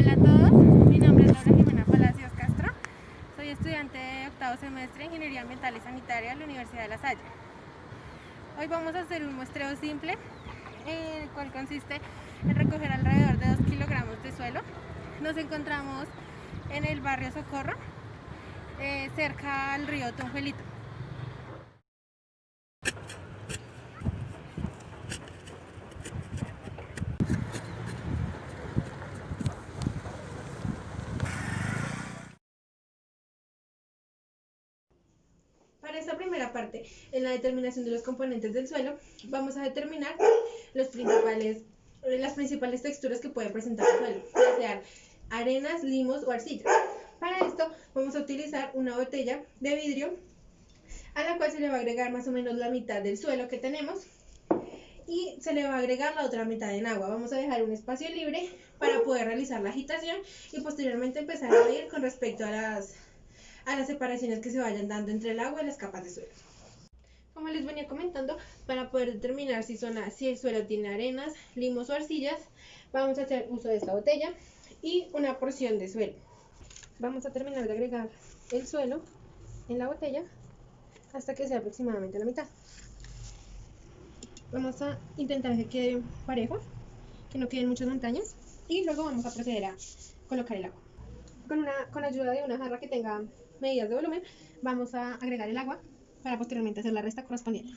Hola a todos, mi nombre es Laura Jimena Palacios Castro, soy estudiante de octavo semestre de Ingeniería Ambiental y Sanitaria de la Universidad de La Salle. Hoy vamos a hacer un muestreo simple, el cual consiste en recoger alrededor de 2 kilogramos de suelo. Nos encontramos en el barrio Socorro, cerca al río Tunjuelito. Para esta primera parte, en la determinación de los componentes del suelo, vamos a determinar las principales texturas que puede presentar el suelo, ya sean arenas, limos o arcillas. Para esto vamos a utilizar una botella de vidrio a la cual se le va a agregar más o menos la mitad del suelo que tenemos y se le va a agregar la otra mitad en agua. Vamos a dejar un espacio libre para poder realizar la agitación y posteriormente empezar a medir con respecto a las separaciones que se vayan dando entre el agua y las capas de suelo. Como les venía comentando, para poder determinar si el suelo tiene arenas, limos o arcillas, vamos a hacer uso de esta botella y una porción de suelo. Vamos a terminar de agregar el suelo en la botella hasta que sea aproximadamente la mitad. Vamos a intentar que quede parejo, que no queden muchas montañas, y luego vamos a proceder a colocar el agua. Con ayuda de una jarra que tenga medidas de volumen, vamos a agregar el agua para posteriormente hacer la resta correspondiente.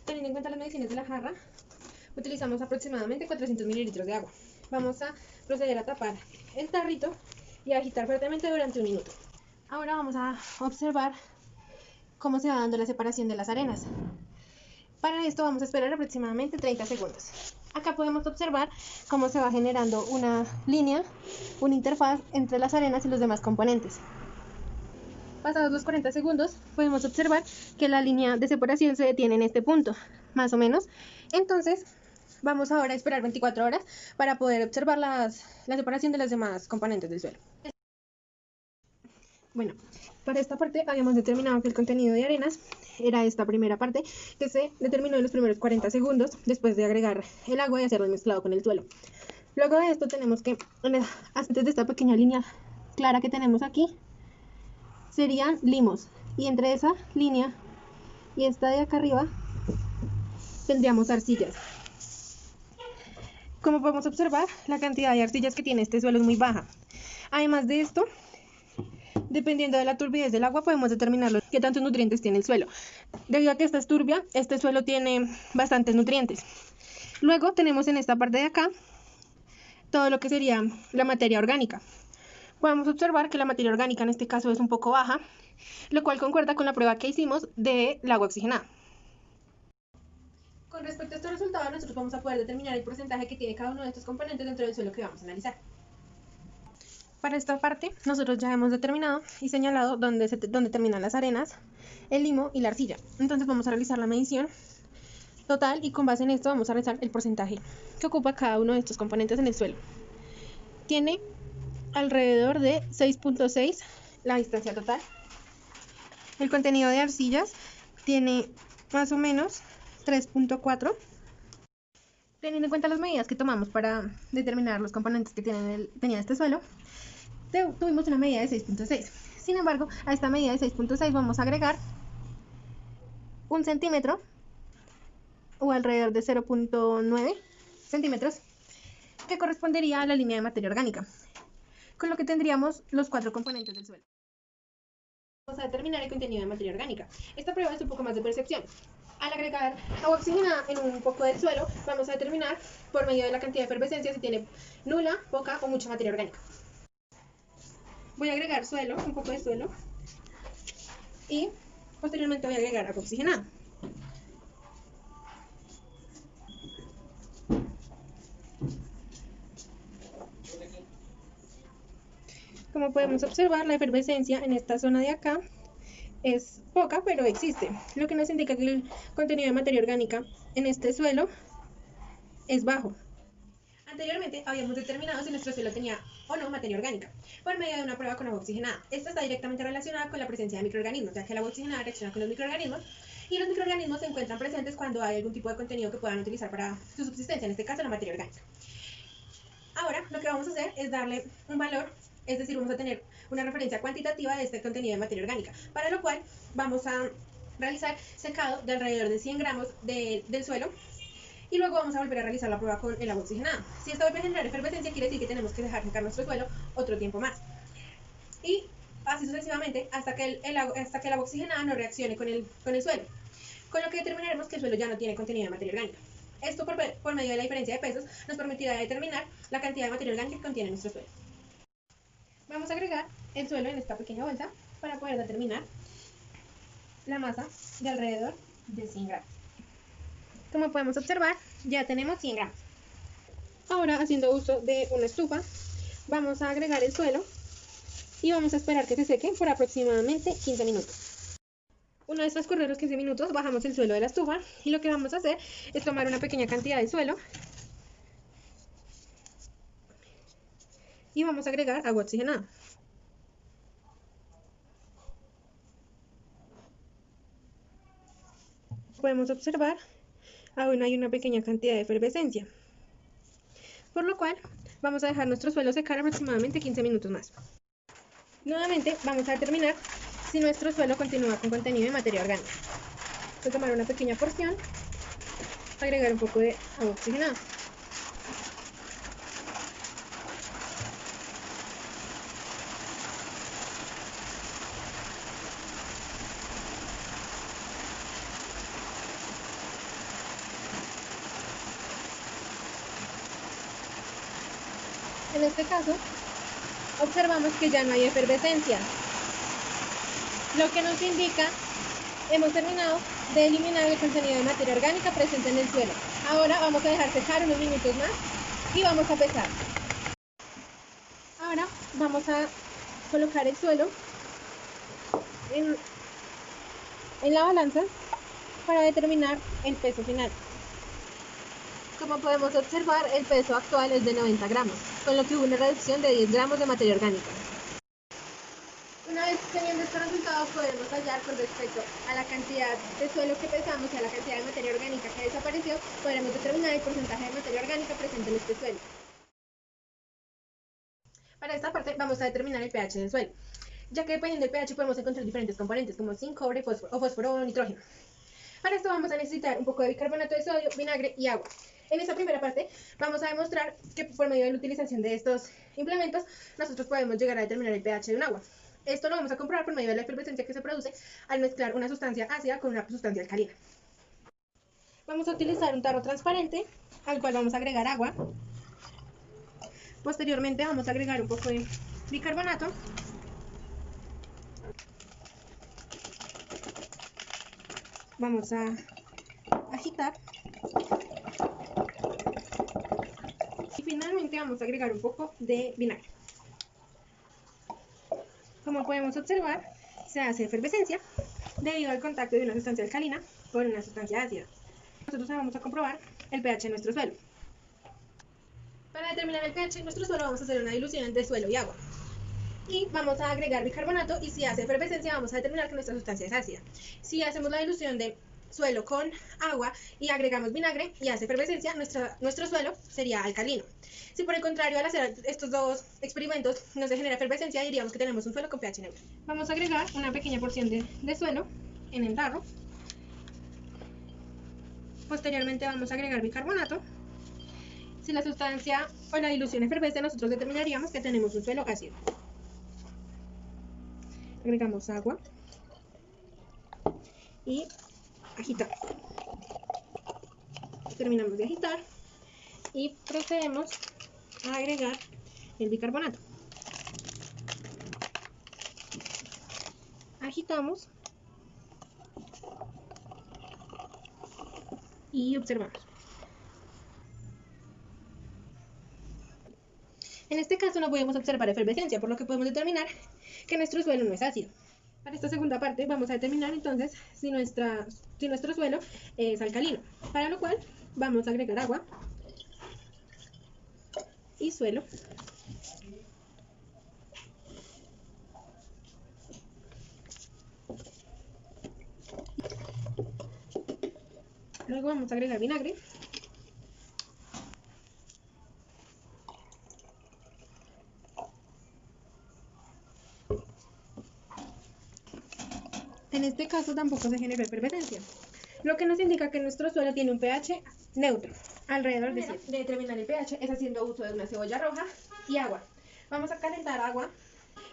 Teniendo en cuenta las mediciones de la jarra, utilizamos aproximadamente 400 mililitros de agua. Vamos a proceder a tapar el tarrito y a agitar fuertemente durante 1 minuto. Ahora vamos a observar cómo se va dando la separación de las arenas. Para esto vamos a esperar aproximadamente 30 segundos. Acá podemos observar cómo se va generando una línea, una interfaz entre las arenas y los demás componentes. Pasados los 40 segundos, podemos observar que la línea de separación se detiene en este punto, más o menos. Entonces, vamos ahora a esperar 24 horas para poder observar la separación de los demás componentes del suelo. Bueno, para esta parte habíamos determinado que el contenido de arenas era esta primera parte, que se determinó en los primeros 40 segundos después de agregar el agua y hacerlo mezclado con el suelo. Luego de esto tenemos que, antes de esta pequeña línea clara que tenemos aquí, serían limos, y entre esa línea y esta de acá arriba tendríamos arcillas. Como podemos observar, la cantidad de arcillas que tiene este suelo es muy baja. Además de esto, dependiendo de la turbidez del agua, podemos determinar qué tantos nutrientes tiene el suelo. Debido a que esta es turbia, este suelo tiene bastantes nutrientes. Luego tenemos en esta parte de acá todo lo que sería la materia orgánica. Podemos observar que la materia orgánica en este caso es un poco baja, lo cual concuerda con la prueba que hicimos del agua oxigenada. Con respecto a estos resultados, nosotros vamos a poder determinar el porcentaje que tiene cada uno de estos componentes dentro del suelo que vamos a analizar. Para esta parte, nosotros ya hemos determinado y señalado dónde terminan las arenas, el limo y la arcilla. Entonces vamos a realizar la medición total y con base en esto vamos a realizar el porcentaje que ocupa cada uno de estos componentes en el suelo. Tiene alrededor de 6.6 la distancia total. El contenido de arcillas tiene más o menos 3.4. Teniendo en cuenta las medidas que tomamos para determinar los componentes que tenía este suelo, tuvimos una medida de 6.6. Sin embargo, a esta medida de 6.6 vamos a agregar 1 centímetro o alrededor de 0.9 centímetros, que correspondería a la línea de materia orgánica, con lo que tendríamos los 4 componentes del suelo. Vamos a determinar el contenido de materia orgánica. Esta prueba es un poco más de percepción. Al agregar agua oxigenada en un poco del suelo, vamos a determinar por medio de la cantidad de efervescencia si tiene nula, poca o mucha materia orgánica. Voy a agregar un poco de suelo, y posteriormente voy a agregar agua oxigenada. Como podemos observar, la efervescencia en esta zona de acá es poca, pero existe, lo que nos indica que el contenido de materia orgánica en este suelo es bajo. Anteriormente habíamos determinado si nuestro suelo tenía o no materia orgánica por medio de una prueba con agua oxigenada. Esta está directamente relacionada con la presencia de microorganismos, ya que el agua oxigenada reacciona con los microorganismos y los microorganismos se encuentran presentes cuando hay algún tipo de contenido que puedan utilizar para su subsistencia, en este caso la materia orgánica. Ahora lo que vamos a hacer es darle un valor, es decir, vamos a tener una referencia cuantitativa de este contenido de materia orgánica, para lo cual vamos a realizar secado de alrededor de 100 gramos del suelo y luego vamos a volver a realizar la prueba con el agua oxigenada. Si esto vuelve a generar efervescencia, quiere decir que tenemos que dejar secar nuestro suelo otro tiempo más. Y así sucesivamente hasta que el agua oxigenada no reaccione con el suelo, con lo que determinaremos que el suelo ya no tiene contenido de materia orgánica. Esto por medio de la diferencia de pesos nos permitirá determinar la cantidad de materia orgánica que contiene nuestro suelo. Vamos a agregar el suelo en esta pequeña bolsa para poder determinar la masa de alrededor de 100 gramos. Como podemos observar, ya tenemos 100 gramos. Ahora, haciendo uso de una estufa, vamos a agregar el suelo y vamos a esperar que se seque por aproximadamente 15 minutos. Una vez transcurridos los 15 minutos, bajamos el suelo de la estufa y lo que vamos a hacer es tomar una pequeña cantidad de suelo y vamos a agregar agua oxigenada. Podemos observar, aún hay una pequeña cantidad de efervescencia, por lo cual vamos a dejar nuestro suelo secar aproximadamente 15 minutos más. Nuevamente vamos a determinar si nuestro suelo continúa con contenido de materia orgánica. Voy a tomar una pequeña porción, agregar un poco de agua oxigenada. En este caso, observamos que ya no hay efervescencia, lo que nos indica hemos terminado de eliminar el contenido de materia orgánica presente en el suelo. Ahora vamos a dejar secar unos minutos más y vamos a pesar. Ahora vamos a colocar el suelo en la balanza para determinar el peso final. Como podemos observar, el peso actual es de 90 gramos, con lo que hubo una reducción de 10 gramos de materia orgánica. Una vez teniendo estos resultados, podemos hallar con respecto a la cantidad de suelo que pesamos y a la cantidad de materia orgánica que desapareció, podremos determinar el porcentaje de materia orgánica presente en este suelo. Para esta parte vamos a determinar el pH del suelo, ya que dependiendo del pH podemos encontrar diferentes componentes como zinc, cobre, fósforo o nitrógeno. Para esto vamos a necesitar un poco de bicarbonato de sodio, vinagre y agua. En esta primera parte vamos a demostrar que por medio de la utilización de estos implementos nosotros podemos llegar a determinar el pH de un agua. Esto lo vamos a comprobar por medio de la efervescencia que se produce al mezclar una sustancia ácida con una sustancia alcalina. Vamos a utilizar un tarro transparente al cual vamos a agregar agua. Posteriormente vamos a agregar un poco de bicarbonato. Vamos a agitar. Y finalmente vamos a agregar un poco de vinagre. Como podemos observar, se hace efervescencia debido al contacto de una sustancia alcalina con una sustancia ácida. Nosotros vamos a comprobar el pH de nuestro suelo. Para determinar el pH de nuestro suelo vamos a hacer una dilución de suelo y agua. Y vamos a agregar bicarbonato y si hace efervescencia vamos a determinar que nuestra sustancia es ácida. Si hacemos la dilución de suelo con agua y agregamos vinagre y hace efervescencia, nuestro suelo sería alcalino. Si por el contrario al hacer estos dos experimentos no se genera efervescencia, diríamos que tenemos un suelo con pH neutro. Vamos a agregar una pequeña porción de suelo en el tarro. Posteriormente vamos a agregar bicarbonato. Si la sustancia o la dilución efervesce, nosotros determinaríamos que tenemos un suelo ácido. Agregamos agua y agitamos. Terminamos de agitar y procedemos a agregar el bicarbonato. Agitamos y observamos. En este caso no podemos observar efervescencia, por lo que podemos determinar que nuestro suelo no es ácido. Para esta segunda parte vamos a determinar entonces si nuestro suelo es alcalino, para lo cual vamos a agregar agua y suelo. Luego vamos a agregar vinagre. En este caso tampoco se generó efervescencia, lo que nos indica que nuestro suelo tiene un pH neutro, alrededor de 7. De determinar el pH es haciendo uso de una cebolla roja y agua. Vamos a calentar agua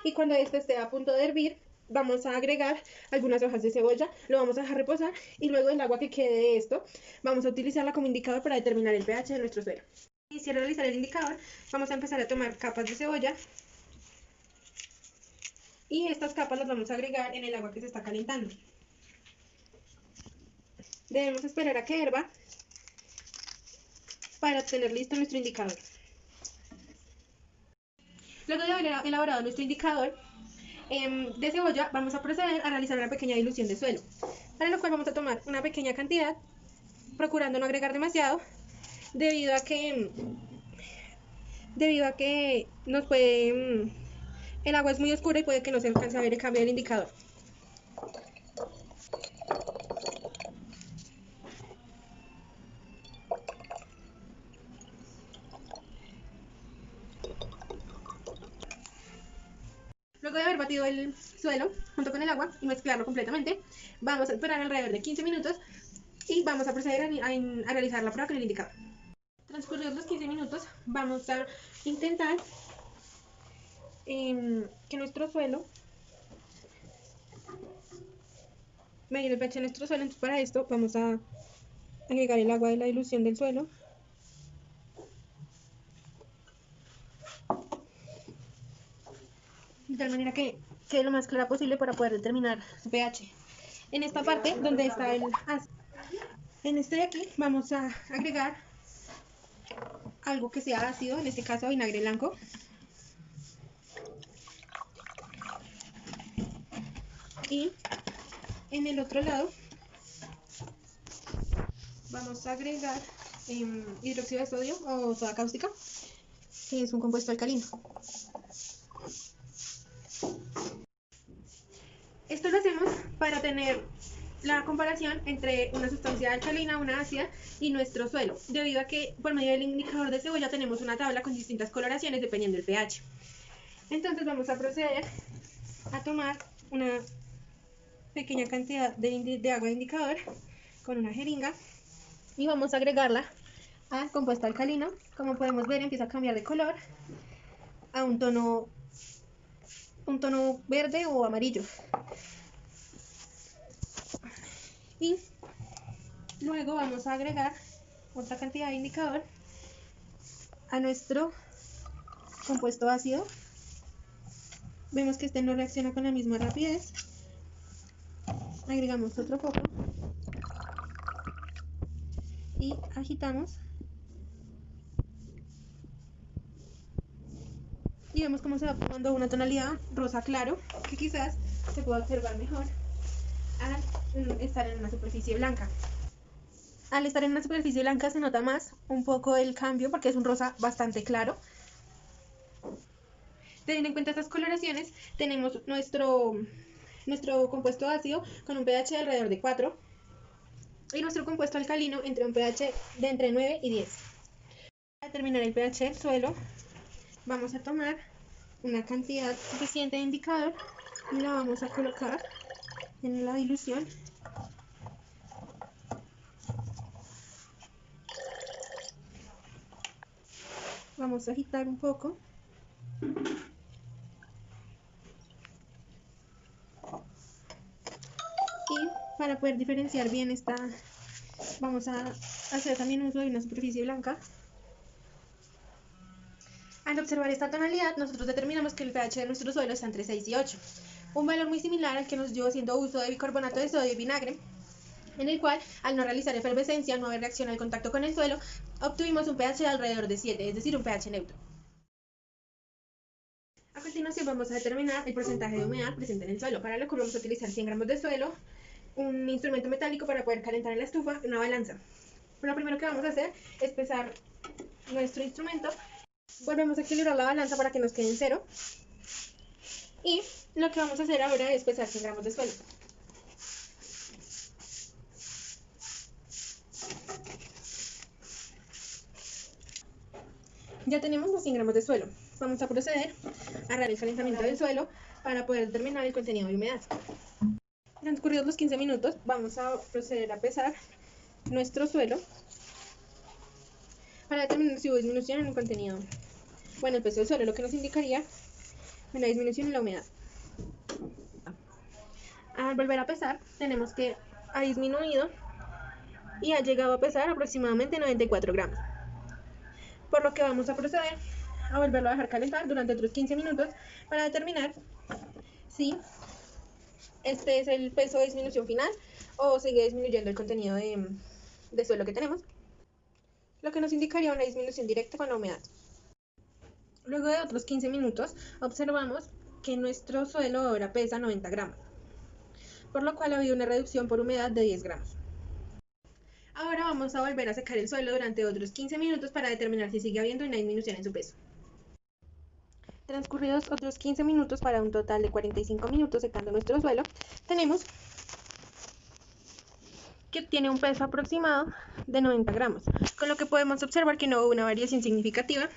y cuando esto esté a punto de hervir, vamos a agregar algunas hojas de cebolla, lo vamos a dejar reposar y luego el agua que quede de esto, vamos a utilizarla como indicador para determinar el pH de nuestro suelo. Y si realizar el indicador, vamos a empezar a tomar capas de cebolla y estas capas las vamos a agregar en el agua que se está calentando. Debemos esperar a que hierva para tener listo nuestro indicador. Luego de haber elaborado nuestro indicador de cebolla, vamos a proceder a realizar una pequeña dilución de suelo, para lo cual vamos a tomar una pequeña cantidad, procurando no agregar demasiado, debido a que nos puede, el agua es muy oscura y puede que no se alcance a ver el cambio del indicador. Luego de haber batido el suelo junto con el agua y mezclarlo completamente, vamos a esperar alrededor de 15 minutos y vamos a proceder a realizar la prueba con el indicador. Transcurridos los 15 minutos, vamos a intentar que nuestro suelo, medir el pH de nuestro suelo. Entonces, para esto vamos a agregar el agua de la dilución del suelo. De tal manera que quede lo más clara posible para poder determinar su pH. En esta parte donde está el ácido, en este de aquí vamos a agregar algo que sea ácido, en este caso vinagre blanco. Y en el otro lado vamos a agregar hidróxido de sodio o soda cáustica, que es un compuesto alcalino. Esto lo hacemos para tener la comparación entre una sustancia alcalina, una ácida y nuestro suelo, debido a que por medio del indicador de cebolla tenemos una tabla con distintas coloraciones dependiendo del pH. Entonces vamos a proceder a tomar una pequeña cantidad de agua de indicador con una jeringa y vamos a agregarla al compuesto alcalino. Como podemos ver, empieza a cambiar de color a un tono verde o amarillo. Y luego vamos a agregar otra cantidad de indicador a nuestro compuesto ácido. Vemos que este no reacciona con la misma rapidez. Agregamos otro poco y agitamos. Y vemos cómo se va formando una tonalidad rosa claro, que quizás se pueda observar mejor al estar en una superficie blanca. Al estar en una superficie blanca se nota más un poco el cambio porque es un rosa bastante claro. Teniendo en cuenta estas coloraciones, tenemos nuestro compuesto ácido con un pH de alrededor de 4 y nuestro compuesto alcalino entre un pH de entre 9 y 10. Para determinar el pH del suelo, vamos a tomar una cantidad suficiente de indicador y la vamos a colocar en la dilución. Vamos a agitar un poco. Y para poder diferenciar bien esta, vamos a hacer también uso de una superficie blanca. Al observar esta tonalidad, nosotros determinamos que el pH de nuestro suelo está entre 6 y 8. Un valor muy similar al que nos dio haciendo uso de bicarbonato de sodio y vinagre, en el cual, al no realizar efervescencia, no haber reacción al contacto con el suelo, obtuvimos un pH de alrededor de 7, es decir, un pH neutro. A continuación vamos a determinar el porcentaje de humedad presente en el suelo, para lo cual vamos a utilizar 100 gramos de suelo, un instrumento metálico para poder calentar en la estufa, una balanza. Lo primero que vamos a hacer es pesar nuestro instrumento. Volvemos a equilibrar la balanza para que nos quede en 0. Y lo que vamos a hacer ahora es pesar 100 gramos de suelo. Ya tenemos los 100 gramos de suelo. Vamos a proceder a realizar el calentamiento del suelo para poder determinar el contenido de humedad. Transcurridos los 15 minutos, vamos a proceder a pesar nuestro suelo para determinar si hubo disminución en el contenido. Bueno, el peso del suelo, lo que nos indicaría una disminución en la humedad. Al volver a pesar, tenemos que ha disminuido y ha llegado a pesar aproximadamente 94 gramos. Por lo que vamos a proceder a volverlo a dejar calentar durante otros 15 minutos para determinar si este es el peso de disminución final o sigue disminuyendo el contenido de suelo que tenemos, lo que nos indicaría una disminución directa con la humedad. Luego de otros 15 minutos, observamos que nuestro suelo ahora pesa 90 gramos, por lo cual ha habido una reducción por humedad de 10 gramos. Ahora vamos a volver a secar el suelo durante otros 15 minutos para determinar si sigue habiendo una disminución en su peso. Transcurridos otros 15 minutos para un total de 45 minutos secando nuestro suelo, tenemos que tiene un peso aproximado de 90 gramos, con lo que podemos observar que no hubo una variación significativa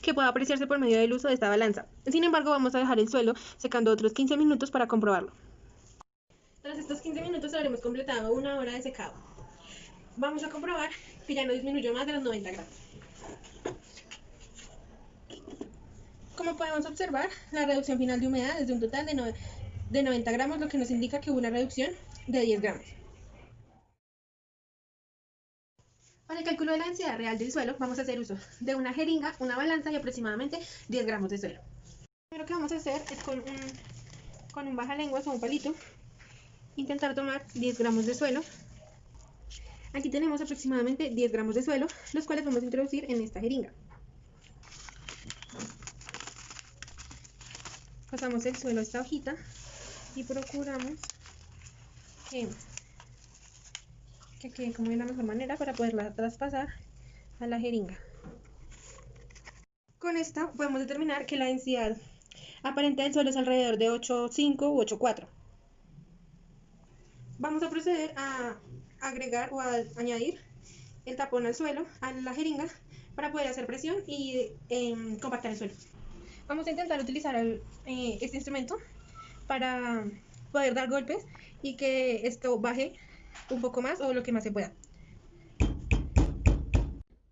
que pueda apreciarse por medio del uso de esta balanza. Sin embargo, vamos a dejar el suelo secando otros 15 minutos para comprobarlo. Tras estos 15 minutos habremos completado una hora de secado. Vamos a comprobar que ya no disminuyó más de los 90 gramos. Como podemos observar, la reducción final de humedad es de un total de 90 gramos, lo que nos indica que hubo una reducción de 10 gramos. Para el cálculo de la densidad real del suelo, vamos a hacer uso de una jeringa, una balanza y aproximadamente 10 gramos de suelo. Lo primero que vamos a hacer es con un bajalenguas o un palito, intentar tomar 10 gramos de suelo. Aquí tenemos aproximadamente 10 gramos de suelo, los cuales vamos a introducir en esta jeringa. Pasamos el suelo a esta hojita y procuramos que quede como de la mejor manera para poderla traspasar a la jeringa. Con esta podemos determinar que la densidad aparente del suelo es alrededor de 8,5 u 8,4. Vamos a proceder a agregar o a añadir el tapón al suelo, a la jeringa, para poder hacer presión y compactar el suelo. Vamos a intentar utilizar este instrumento para poder dar golpes y que esto baje un poco más o lo que más se pueda.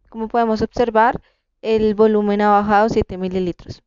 Como podemos observar, el volumen ha bajado 7 mililitros.